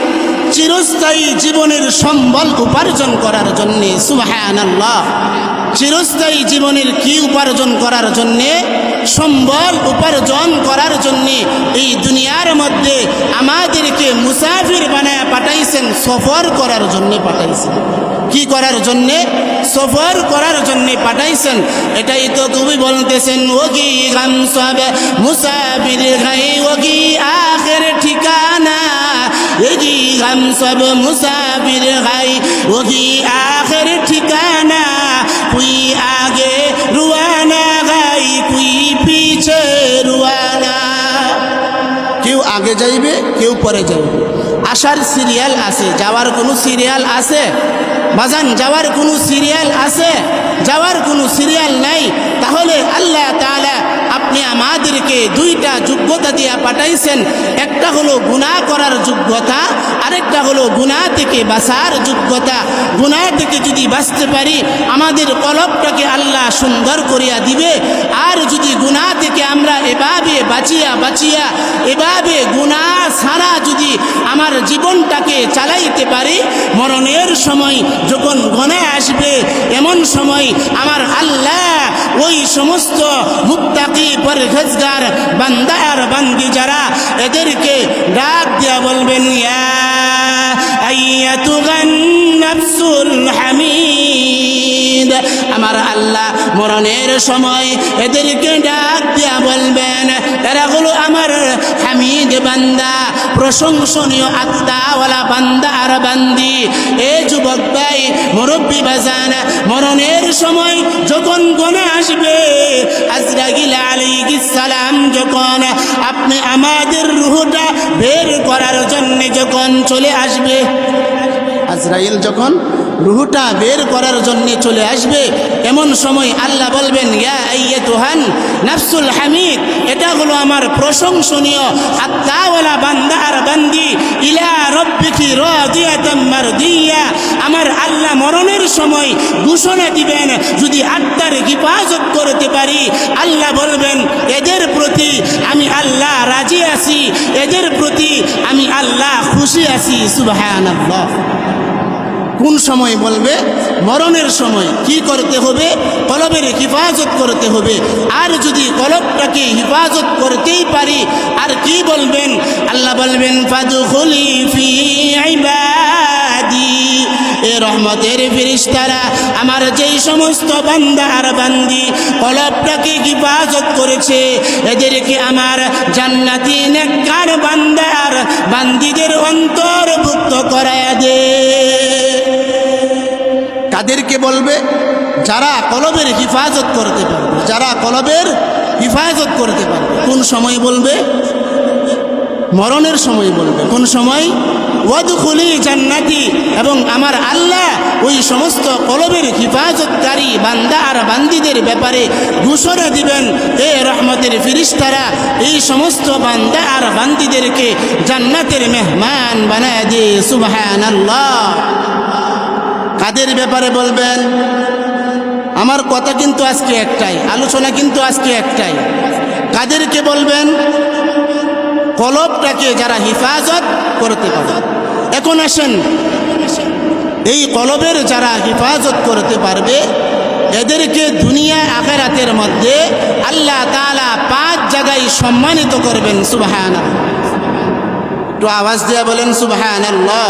চিরস্থায়ী জীবনের সম্বল উপার্জন করার জন্যে। সুবহানাল্লাহ। চিরস্থায়ী জীবনের কি উপার্জন করার জন্যে? সম্বল উপার্জন করার জন্যে এই দুনিয়ার মধ্যে আমাদেরকে মুসাফির বানায় পাঠাইছেন, সফর করার জন্যে পাঠাইছেন। কি করার জন্যে? সফর করার জন্যে পাঠাইছেন। এটাই তো কবি বলতেছেন, ওগি গাম সব মুসাফির গাই ওগি আখের ঠিকানা, এগি গাম সব মুসাফির গাই ওগি আখের ঠিকানা, কুই আগে রুয়ানা গাই কুই পিছে রুয়ানা। কেউ আগে যাইবে, কেউ পরে যাইবে। আসার সিরিয়াল আছে, যাওয়ার কোনো সিরিয়াল আছে? বাজান, যাওয়ার কোনো সিরিয়াল আছে? যাওয়ার কোনো সিরিয়াল নাই। তাহলে আল্লাহ তাআলা আপনি আমাদেরকে দুইটা যোগ্যতা দিয়া পাঠাইছেন। একটা হলো গুনাহ করার যোগ্যতা, আরেকটা হলো গুনাহ থেকে বাঁচার যোগ্যতা। গুনাহ থেকে যদি বাঁচতে পারি, আমাদের কলবটাকে আল্লাহ সুন্দর করিয়া দিবে। আর যদি গুনাহ থেকে আমরা এভাবে বাঁচিয়া এভাবে গুনাহ ছাড়া যদি আমার জীবনটাকে চালাইতে পারি, মরণের সময় যখন গনে আসবে, এমন সময় আমার আল্লাহ ওই সমস্ত মুত্তাকি পরহেজগার বান্দা আর বান্দি যারা, এদেরকে ডাক দিয়া বলবেন, ইয়া আইয়াতুহান নাফসুল হামিদ। আমার আল্লাহ মরণের সময় এদেরকে ডাক দিয়া বলবেন, এরা হলো আমার হামিদ বান্দা, প্রশংসনীয় আত্মাওয়ালা বান্দা আর বান্দি। এ যুবক ভাই, মুরব্বী বাজান, মরণের সময় যখন গনে আসবে, আজরাইল আলাইহিস সালাম যখন আপনি আমাদের রূহটা বের করার জন্য যখন চলে আসবে, আজরাইল যখন রূহটা বের করার জন্য চলে আসবে, এমন সময় আল্লাহ বলবেন, ইয়া আইয়াতুহান নাফসুল হামিদ, এটা হলো আমার প্রশংসনীয় আত্মাওয়ালা বান্দা আর বান্দি, ইলা রাব্বিকি রাদিয়াতাম মারদিয়া। আমার আল্লাহ মরণের সময় ঘোষণা দিবেন, যদি আত্মার হিফাজত করতে পারি, আল্লাহ বলবেন এদের প্রতি আমি আল্লাহ রাজি আছি, এদের প্রতি আমি আল্লাহ খুশি আছি। সুবহানাল্লাহ। কোন সময় বলবে? মরণের সময়। কি করতে হবে? কলবের হিফাজত করতে হবে। আর যদি কলবটাকে হিফাজত করতেই পারি, আর কি বলবেন? আল্লাহ বলবেন, ফাদখুলি ফি ইবাদি। এ রহমতের ফেরেশতারা, আমার যেই সমস্ত বান্দা আর বান্দি কলবটাকে হিফাজত করেছে, এদেরকে আমার জান্নাতি নেককার বান্দা আর বান্দিদের অন্তর্ভুক্ত করায়া দে। তাদেরকে বলবে যারা কলবের হিফাজত করতে পারবে, যারা কলবের হিফাজত করতে পারবে। কোন সময় বলবে? মরণের সময় বলবে। কোন সময়? ওয়াদখুলি জান্নাতি, এবং আমার আল্লাহ ওই সমস্ত কলবের হিফাজতকারী বান্দা আর বান্দিদের ব্যাপারে ঘোষণা দিবেন, এ রহমতের ফিরিস্তারা এই সমস্ত বান্দা আর বান্দিদেরকে জান্নাতের মেহমান বানায় দিয়ে সুবহানাল্লাহ। কাদের ব্যাপারে বলবেন? আমার কথা কিন্তু আজকে একটাই, আলোচনা কিন্তু আজকে একটাই। কাদেরকে বলবেন? কলবটাকে যারা হিফাজত করতে পারে। এখন আসেন, এই কলবের যারা হিফাজত করতে পারবে এদেরকে দুনিয়া আখিরাতের মধ্যে আল্লাহ তাআলা 5 জায়গায় সম্মানিত করবেন। সুবহানাল্লাহ, একটু আওয়াজ দিয়ে বলেন সুবহানাল্লাহ।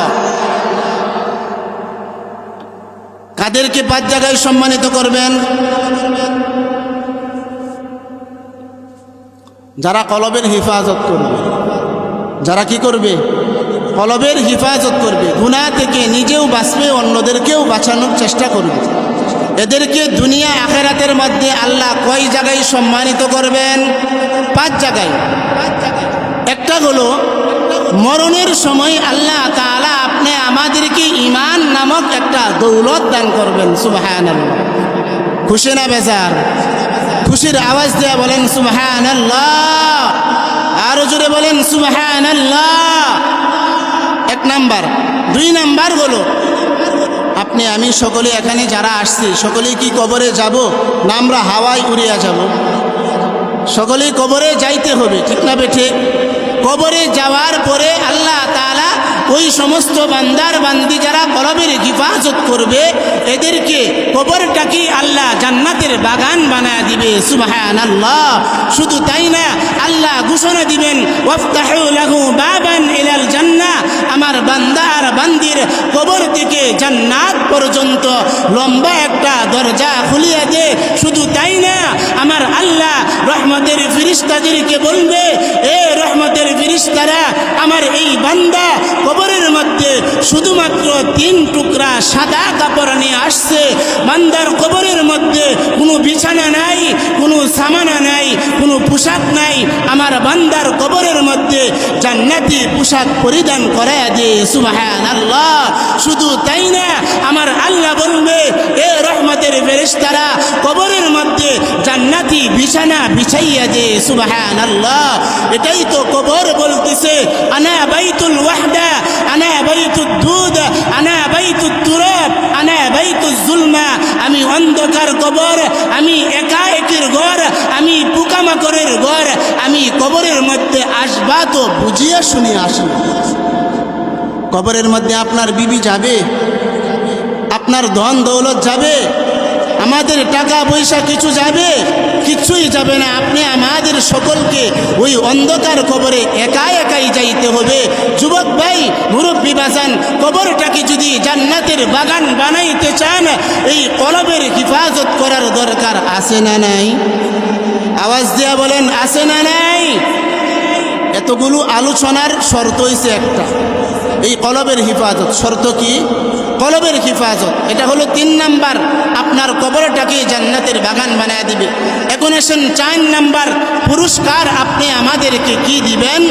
কাদেরকে 5 জায়গায় সম্মানিত করবেন? যারা কলবের হিফাজত করবে। যারা কি করবে? কলবের হিফাজত করবে, গুনাহ থেকে নিজেও বাঁচবে, অন্যদেরকেও বাঁচানোর চেষ্টা করবে। এদেরকে দুনিয়া আখিরাতের মধ্যে আল্লাহ কয় জায়গায় সম্মানিত করবেন? 5 জায়গায়। একটা হলো মরণের সময় আল্লাহ তাআলা আপনি আমাদেরকে ঈমান নামক একটা দৌলত দান করবেন। সুবহানাল্লাহ। খুশি না বেজার? খুশির আওয়াজ দিয়ে বলেন সুবহানাল্লাহ। আরো জোরে বলেন সুবহানাল্লাহ। 1 নাম্বার। 2 নাম্বার হলো আপনি আমি সকলে এখানে যারা আসছি সকলেই কি কবরে যাব না আমরা হাওয়ায় উড়িয়া যাব? সকলেই কবরে যাইতে হবে, ঠিক না বেঠিক? কবরে যাওয়ার পরে আল্লাহ তাআলা ওই সমস্ত বান্দার বান্দি যারা কলবের হিফাজত করবে এদেরকে কবরটাকে আল্লাহ জান্নাতের বাগান বানায় দিবে। সুবহানাল্লাহ। শুধু তাই না, আল্লাহ ঘোষণা দিবেন ওয়াফতাহু লাহু বাবান ইলাল জান্নাহ, আমার বান্দা আর বান্দির কবর থেকে জান্নাত পর্যন্ত লম্বা একটা দরজা খুলিয়ে দে। শুধু তাই না, আমার আল্লাহ রহমতের ফেরেশতাদেরকে বলবে, এ রহমতের ফেরেশতারা আমার এই বান্দা কবরের মধ্যে শুধুমাত্র 3 টুকরা সাদা কাপড় নিয়ে আসছে। বান্দার কবরের মধ্যে কোনো বিছানা নাই, কোনো সামানা নাই, কোনো পোশাক নাই। আমার বান্দার কবরের মধ্যে জান্নাতি পোশাক পরিধান করায় দে। সুবহানাল্লাহ। শুধু তাই না, আমার আল্লাহ বলবে, এ রহমতের ফেরেশতারা কবরের মধ্যে জান্নাতি বিছানা বিছাইয়া দে। সুবহানাল্লাহ। এটাই তো কবর বলতেছে, আনা বাইতুল ওয়াহদা, আনা বাইতুদ দুদ, আনা বাইতুত তুরাব, আনা বাইতুজ জুলমা। আমি অন্ধকার কবর, আমি একাএকির ঘর, আমি পোকামাকড়ের ঘর। আমি কবরের মধ্যে আসবা তো বুঝিয়া শুনে আসি। কবরের মধ্যে আপনার বিবি যাবে, আপনার ধন দৌলত যাবে, আমাদের টাকা পয়সা কিছু যাবে? কিছুই যাবে না। আপনি আমাদের সকলকে ওই অন্ধকার কবরে একা একাই যাইতে হবে। যুবক ভাই, মুরব্বী বাজান, কবরটাকে যদি জান্নাতের বাগান বানাইতে চান এই কলবের হিফাজত করার দরকার আছে না নাই? আওয়াজ দিয়া বলেন আছে না নাই? এতগুলো আলোচনার শর্ত হইছে একটা, এই কলবের হিফাজত। শর্ত কি? কলবের হিফাজত। এটা হলো 3 নাম্বার, আপনার কবরটাকে জান্নাতের বাগান বানায় দিবে। এখন আসেন 4 নাম্বার পুরস্কার আপনি আমাদেরকে কি দিবেন?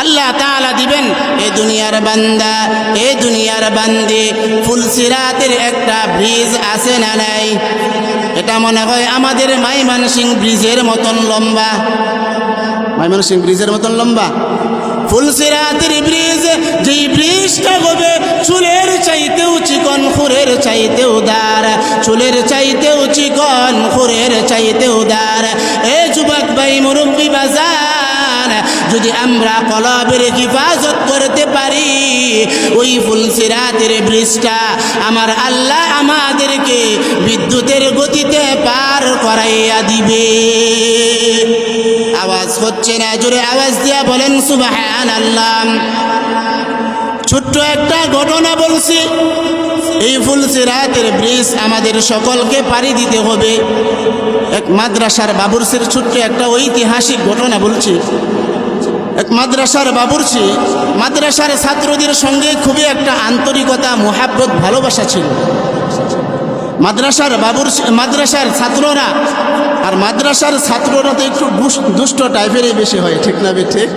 আল্লাহ তাআলা দিবেন, এ দুনিয়ার বান্দা, এ দুনিয়ার বান্দি, ফুলসিরাতের একটা ব্রিজ আছে না নাই? এটা মনে হয় আমাদের ময়মনসিংহ ব্রিজের মতন লম্বা। ময়মনসিংহ ব্রিজের মতন লম্বা ফুলসিরাতের ব্রিজ। যেই ব্রিজটা হবে চুলের চাইতেও চিকন, খুরের চাইতেও দার, চুলের চাইতেও চিকন, খুরের চাইতেও দার। এ যুবক ভাই, মুরব্বী বাজার, যদি আমরা কলবের হিফাজত করতে পারি ওই ফুলসিরাতের ব্রিজটা আমার আল্লাহ আমাদেরকে বিদ্যুতের গতিতে পার করাইয়া দিবে। আওয়াজ হচ্ছে না? জোরে আওয়াজ দিয়া বলেন সুবহানাল্লাহ। ছোট্ট একটা ঘটনা বলছি, এই ফুলসিরাতের ব্রিজ আমাদের সকলকে পাড়ি দিতে হবে। এক মাদ্রাসার বাবুর্চির ছোট্ট একটা ঐতিহাসিক ঘটনা বলছি। এক মাদ্রাসার বাবুর্চি মাদ্রাসার ছাত্রদের সঙ্গে খুবই একটা আন্তরিকতা, মোহাব্বত, ভালোবাসা ছিল। মাদ্রাসার ছাত্ররা, আর মাদ্রাসার ছাত্ররা তো একটু দুষ্ট টাইপেরই বেশি হয়, ঠিক না? ঠিক।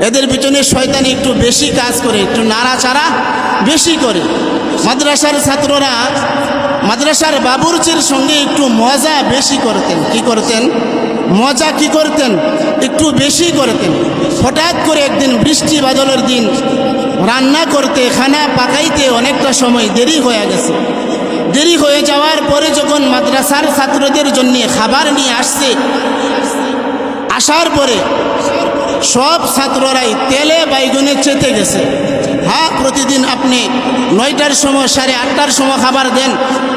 এদের পিছনে শয়তান একটু বেশি কাজ করে, একটু নাড়াচাড়া বেশি করে। মাদ্রাসার ছাত্ররা মাদ্রাসার বাবুর্চির সঙ্গে একটু মজা বেশি করতেন। কি করতেন? মজা কি করতেন? একটু বেশি করতেন। হঠাৎ করে একদিন বৃষ্টি বাদলের দিন রান্না করতে, খানা পাকাইতে অনেকটা সময় দেরি হয়ে গেছে। দেরি হয়ে যাওয়ার পরে যখন মাদ্রাসার ছাত্রদের জন্য খাবার নিয়ে আসছে, আসার পরে সব ছাত্ররাই তেলে বাইগুনে চেতে গেছে। হ্যাঁ, প্রতিদিন আপনি 9টার সময় 8:30টার সময় খাবার দেন,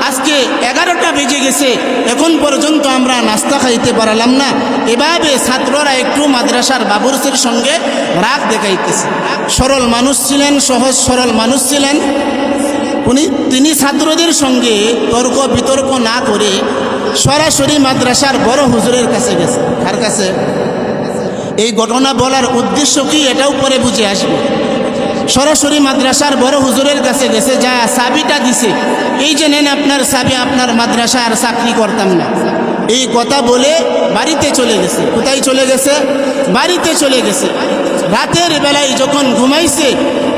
আজকে 11টা বেজে গেছে, এখন পর্যন্ত আমরা নাস্তা খাইতে পারলাম না। এভাবে ছাত্ররা একটু মাদ্রাসার বাবুর্চির সঙ্গে রাগ দেখাইতেছে। সরল মানুষ ছিলেন, সহজ সরল মানুষ ছিলেন। তিনি ছাত্রদের সঙ্গে তর্ক বিতর্ক না করে সরাসরি মাদ্রাসার বড় হুজুরের কাছে গেছে। কার কাছে? এই ঘটনা বলার উদ্দেশ্য কি এটাও পরে বুঝে আসবে। সরাসরি মাদ্রাসার বড় হুজুরের কাছে গেছে, যা চাবিটা দিছে, এই যে নেন আপনার চাবি, আপনার মাদ্রাসা আর চাকরি করতাম না, এই কথা বলে বাড়িতে চলে গেছে। কোথায় চলে গেছে? বাড়িতে চলে গেছে। রাতের বেলায় যখন ঘুমাইছে,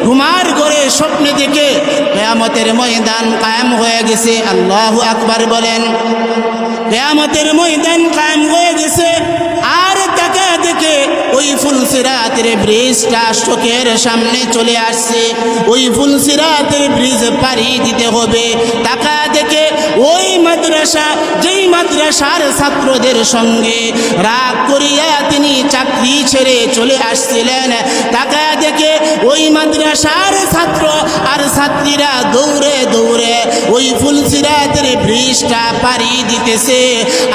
ঘুমার ঘরে স্বপ্নে দেখে কিয়ামতের ময়দান কায়েম হয়ে গেছে। আল্লাহু আকবার বলেন। কিয়ামতের ময়দান কায়েম হয়ে গেছে। আর তাকে দেখে ওই ফুলসিরাতের ব্রিজটা চোখের সামনে চলে আসছে। ওই ফুলসিরাতের ব্রিজ পাড়ি দিতে হবে। তাকা দেখে ওই মাদ্রাসা, যেই মাদ্রাসার ছাত্রদের সঙ্গে রাগ করিয়া তিনি চাকরি ছেড়ে চলে আসছিলেন, তাকা দেখে ওই মাদ্রাসার ছাত্র আর ছাত্রীরা দৌড়ে দৌড়ে ওই ফুলসিরাতের ব্রিজটা পাড়ি দিতেছে।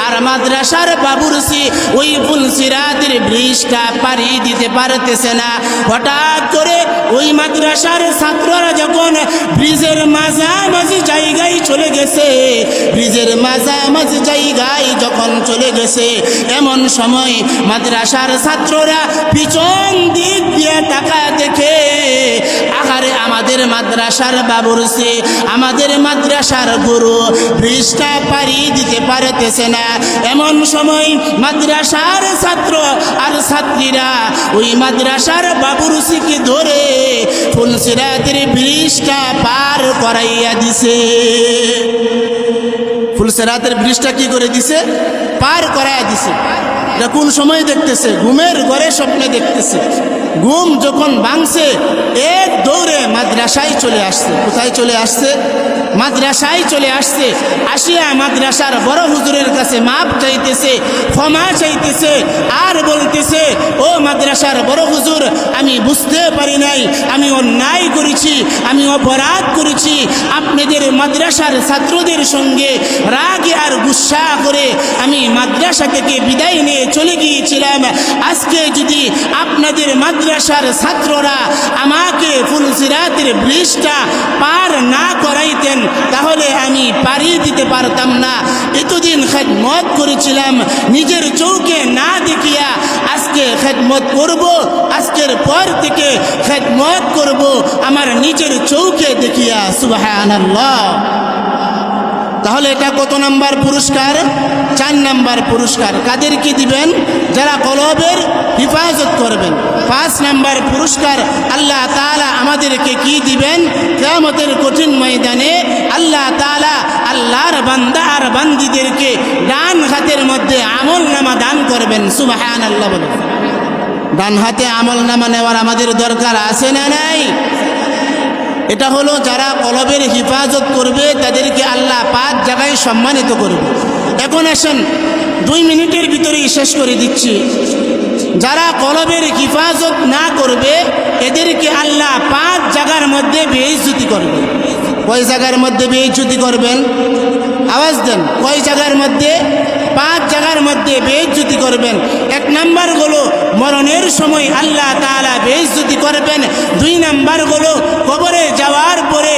আর মাদ্রাসার বাবুর্চি ওই ফুলসিরাতের ব্রিজটা পাড়ি দিতে পারতেছে না। হঠাৎ করে ওই মাদ্রাসার ছাত্ররা যখন ব্রিজের মাঝামাঝি জায়গায় চলে গেছে, ব্রিজের মাঝামাঝি জায়গায় যখন চলে গেছে, এমন সময় মাদ্রাসার ছাত্ররা পিছন দিক দিয়ে টাকা দেখে, আহারে আমাদের মাদ্রাসার বাবুর্চি, আমাদের মাদ্রাসার গুরু ব্রিজটা পাড়ি দিতে পারতেছে না। এমন সময় মাদ্রাসার ছাত্র আর ছাত্রীরা ওই মাদ্রাসার বাবুর্চিকে ধরে ফুলসিরাতের ব্রিজটা পার করাইয়া দিছে। ফুলসিরাতের ব্রিজটা কি করে দিছে? পার করাইয়া দিছে। এটা কোন সময় দেখতেছে? ঘুমের ঘরে স্বপ্নে দেখতেছে। ঘুম যখন ভাঙছে, এক দৌড়ে মাদ্রাসায় চলে আসছে। কোথায় চলে আসছে? মাদ্রাসায় চলে আসছে। আসিয়া মাদ্রাসার বড় হুজুরের কাছে মাপ চাইতেছে, ক্ষমা চাইতেছে, আর বলতেছে, ও মাদ্রাসার বড় হুজুর, আমি বুঝতে পারি নাই, আমি অন্যায় করেছি, আমি অপরাধ করেছি। আপনাদের মাদ্রাসার ছাত্রদের সঙ্গে রাগে আর গুসা করে আমি মাদ্রাসা থেকে বিদায় নিয়ে চলে গিয়েছিলাম। আজকে যদি আপনাদের মাদ্রাসার ছাত্ররা আমাকে ফুলসিরাতের ব্রিজটা পার না করাইতেন, তাহলে আমি পাড়ি দিতে পারতাম না। এতদিন খেদমত করেছিলাম, নিজের চৌকে না দেখিয়া আজকে খেদমত করব। আজকের পর থেকে খেদমত করব আমার নিজের চৌকে দেখিয়া। সুবহানাল্লাহ। তাহলে এটা কত নাম্বার পুরস্কার? 4 নাম্বার পুরস্কার। কাদেরকে দিবেন? যারা কলবের হিফাজত করবেন। 5 নাম্বার পুরস্কার আল্লাহ তাআলা আমাদেরকে কি দিবেন? কিয়ামতের কঠিন ময়দানে আল্লাহ তাআলা আল্লাহর বান্দা আর বান্দীদেরকে ডান হাতের মধ্যে আমলনামা দান করবেন। সুবহানাল্লাহ বলেন। ডান হাতে আমলনামা নেওয়ার আমাদের দরকার আছে না নাই? এটা হলো যারা কলবের হিফাজত করবে তাদেরকে আল্লাহ 5 জায়গায় সম্মানিত করবে। এখন আসেন 2 মিনিটের ভিতরেই শেষ করে দিচ্ছি। যারা কলবের হিফাজত না করবে এদেরকে আল্লাহ 5 জায়গার মধ্যে বেইজ্জতি করবে। কয় জায়গার মধ্যে বেইজ্জতি করবেন? আওয়াজ দেন। কয় জায়গার মধ্যে? 5 জায়গার মধ্যে বেইজ্জতি করবেন। 1 নাম্বার হলো মরণের সময় আল্লাহ তাআলা বেইজ্জতি করবেন। 2 নাম্বার হলো কবরে যাওয়ার পরে।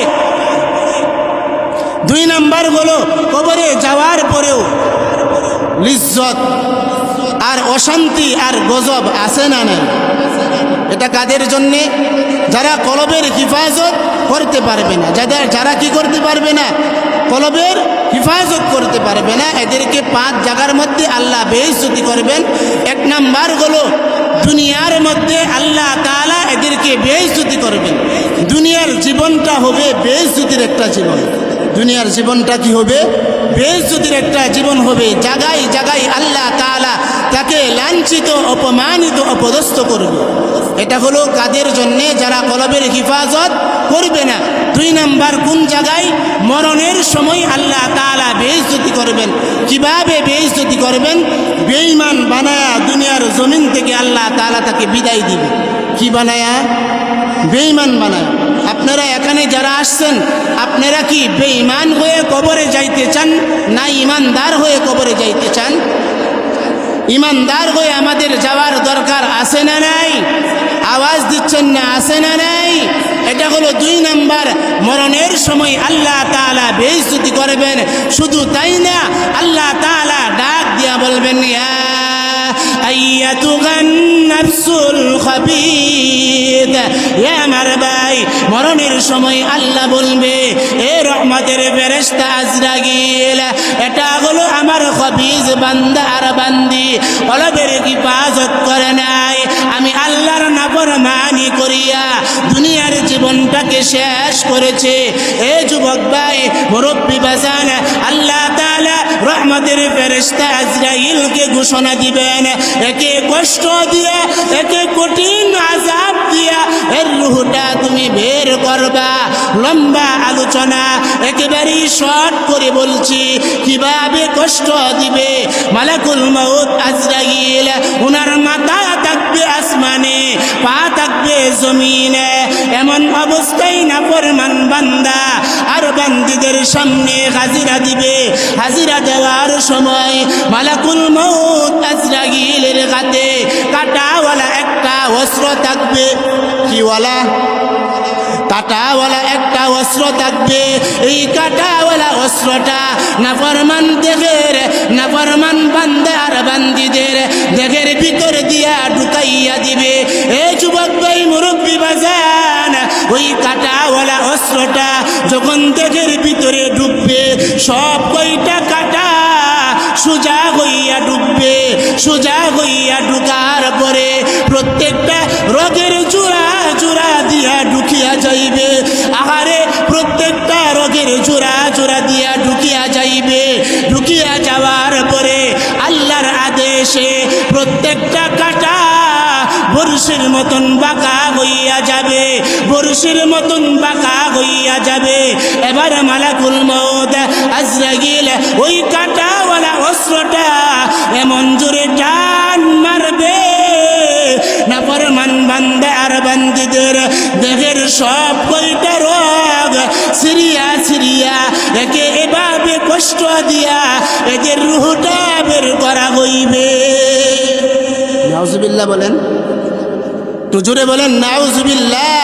2 নাম্বার হলো কবরে যাওয়ার পরেও লিজ্জত আর অশান্তি আর গজব আছে না নাই? এটা কাদের জন্যে? যারা কলবের হিফাজত করতে পারবে না, যারা কি করতে পারবে না? কলবের হিফাজত করতে পারবে না, এদেরকে 5 জায়গার মধ্যে আল্লাহ বেইজ্জতি করবেন। 1 নাম্বার হলো দুনিয়ার মধ্যে আল্লাহ তাআলা এদেরকে বেইজ্জতি করবেন। দুনিয়ার জীবনটা হবে বেইজ্জতির একটা জীবন। দুনিয়ার জীবনটা কি হবে? বেইজ্জতির একটা জীবন হবে। জায়গায় জায়গায় আল্লাহ তাআলা তাকে লাঞ্ছিত, অপমানিত, অপদস্থ করবে। এটা হলো কাদের জন্যে? যারা কলবের হিফাজত করবে না। 2 নাম্বার, কোন জায়গায়? মরণের সময় আল্লাহ তাআলা বেইজ্জতি করবেন। কিভাবে বেইজ্জতি করবেন? বেঈমান বানায়া দুনিয়ার জমিন থেকে আল্লাহ তাআলা তাকে বিদায় দিবে। কি বানায়া? বেঈমান বানায়া। আপনারা এখানে যারা আসছেন, আপনারা কি বেঈমান হয়ে কবরে যাইতে চান না ইমানদার হয়ে কবরে যাইতে চান? ইমানদার হয়ে আমাদের যাওয়ার দরকার আছে না নাই? আওয়াজ দিচ্ছেন না? আছে না নাই? এটা হলো 2 নাম্বার। মরণের সময় আল্লাহ তাআলা বেইজ্জতি করবেন। শুধু তাই না, আল্লাহ তাআলা ডাক দিয়া বলবেন, ইয়া আইয়াতুহান নাফসুল খাবিথ। ইয়া আমার ভাই, মরণের সময় আল্লাহ বলবে, এ রহমতের ফেরেশতা আজরাইল, এটা হলো আমার খাবিজ বান্দা আর বান্দি, কলবের হিফাজত করে নাই, আমি আল্লাহর নাফরমানি করিয়া দুনিয়ার জীবনটাকে শেষ করেছে। এ যুবক ভাই, মুরব্বি বাজান, আল্লাহ তাআলা রহমতের ফেরেশতা আজরাইলকে ঘোষণা দিবেন, একে কষ্ট দিয়া, একে কঠিন আযাব দিয়া এর রূহটা তুমি বের করবা। লম্বা আলোচনা, একেবারেই শর্ট করে বলছি। কিভাবে কষ্ট দিবে? মালাকুল মউত আজরাইল, উনার মাথা থাকবে আসমানে, পা থাকবে জমিনে। এমন অবস্থায় নাফরমান বান্দা আর বান্দীদের সামনে হাজিরা দিবে। হাজিরা দেওয়ার সময় মালাকুল মউত আজরাইলের হাতে কাঁটাওয়ালা একটা অস্ত্র থাকবে। কিওয়ালা? কাঁটাওয়ালা একটা অস্ত্র থাকবে। এই কাঁটাওয়ালা অস্ত্রটা নাফরমান দেহের, নাফরমান বান্দা আর বান্দীদের দেহের ভিতর দিয়া ঢুকাইয়া দিবে। এ যুবক ভাই, মুরব্বি বাজান, ওই কাঁটাওয়ালা অস্ত্রটা যখন দেহের ভিতরে ঢুকবে, সব কয়টা কাঁটা সোজা হইয়া ঢুকবে। সোজা হইয়া ঢুকার পরে প্রত্যেকটা রোগের জোড়া জোড়া দিয়া ঢুকিয়া যাইবে। আহারে, প্রত্যেকটা রোগের জোড়া জোড়া দিয়া ঢুকিয়া যাইবে। ঢুকিয়া যাওয়ার পরে আল্লাহর আদেশে প্রত্যেকটা কাঁটা বর্ষের মতন বাঁকা হইয়া যাবে। বর্ষের মতন বাঁকা হইয়া যাবে। এবার মালাকুল মউত আজরাইল ওই কাঁটাওয়ালা অস্ত্রটা এমন জোরে টান মারবে, নাফরমান বান্দা আর বান্দীদের দেহের সব কয়টা রোগ সিরিয়া সিরিয়া একে এভাবে কষ্ট দিয়া এদের রূহটা বের করা হইবে। নাউজুবিল্লাহ বলেন, একটু জোরে বলেন নাউজুবিল্লাহ।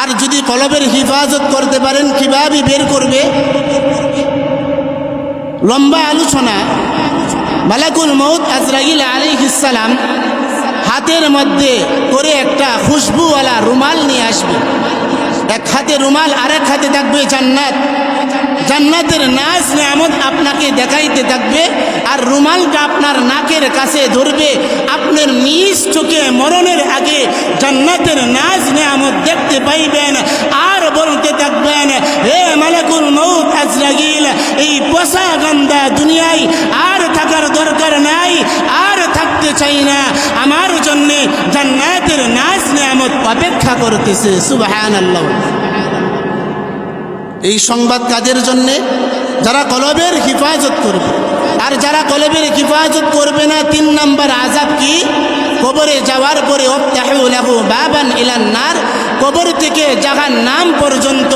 আর যদি কলবের হিফাজত করতে পারেন, কিভাবে বের করবে? লম্বা আলোচনা। মালাকুল মউত আজরাইল আলাইহিস সালাম হাতের মধ্যে করে একটা খুশবুওয়ালা রুমাল নিয়ে আসবে। এক হাতে রুমাল, আরেক হাতে থাকবে জান্নাত। জান্নাতের নাজ নিয়ামত আপনাকে দেখাইতে থাকবে। আর রুমালটা আপনার নাকের কাছে ধরবে। আপনার নিজ চোখে মরণের আগে জান্নাতের নাজ নিয়ামত দেখতে পাইবেন। আর বলতে থাকবেন, হে মালাকুল মউত আজরাইল, এই পচা গন্ধা দুনিয়ায় আর থাকার দরকার নাই, আর থাকতে চাই না। আমার জন্যে জান্নাতের নাজ নিয়ামত অপেক্ষা করতেছে। সুবহানাল্লাহ। এই সংবাদ কাদের জন্যে? যারা কলবের হিফাজত করবে। আর যারা কলবের হিফাজত করবে না, 3 নাম্বার আযাব কি? কবরে যাওয়ার পরে ওফতাহু লাহু বাবান ইলান নার, কবর থেকে জাহান্নাম পর্যন্ত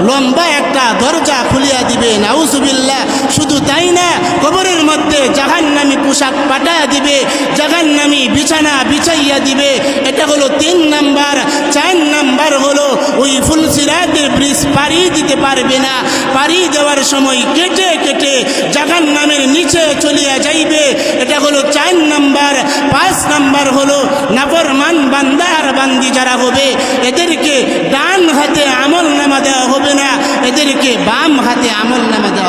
লম্বা একটা দরজা খুলিয়া দিবে। নাউজুবিল্লাহ। শুধু তাই না, কবরের মধ্যে জাহান্নামী পোশাক পাঠাইয়া দিবে, জাহান্নামী বিছানা বিছাইয়া দিবে। এটা হলো 3 নাম্বার। 4 নাম্বার হলো ওই ফুলসিরাতের ব্রিজ পাড়ি দিতে পারবে না। পাড়ি দেওয়ার সময় কেটে কেটে জাহান্নামের নিচে চলিয়া যাইবে। এটা হলো 4 নাম্বার। 5 নাম্বার হলো নাফরমান বান্দা আর বান্দি যারা হবে, এদেরকে ডান হাতে আমল নামা দেওয়া হবে না, এদেরকে বাম হাতে আমল নামা দেওয়া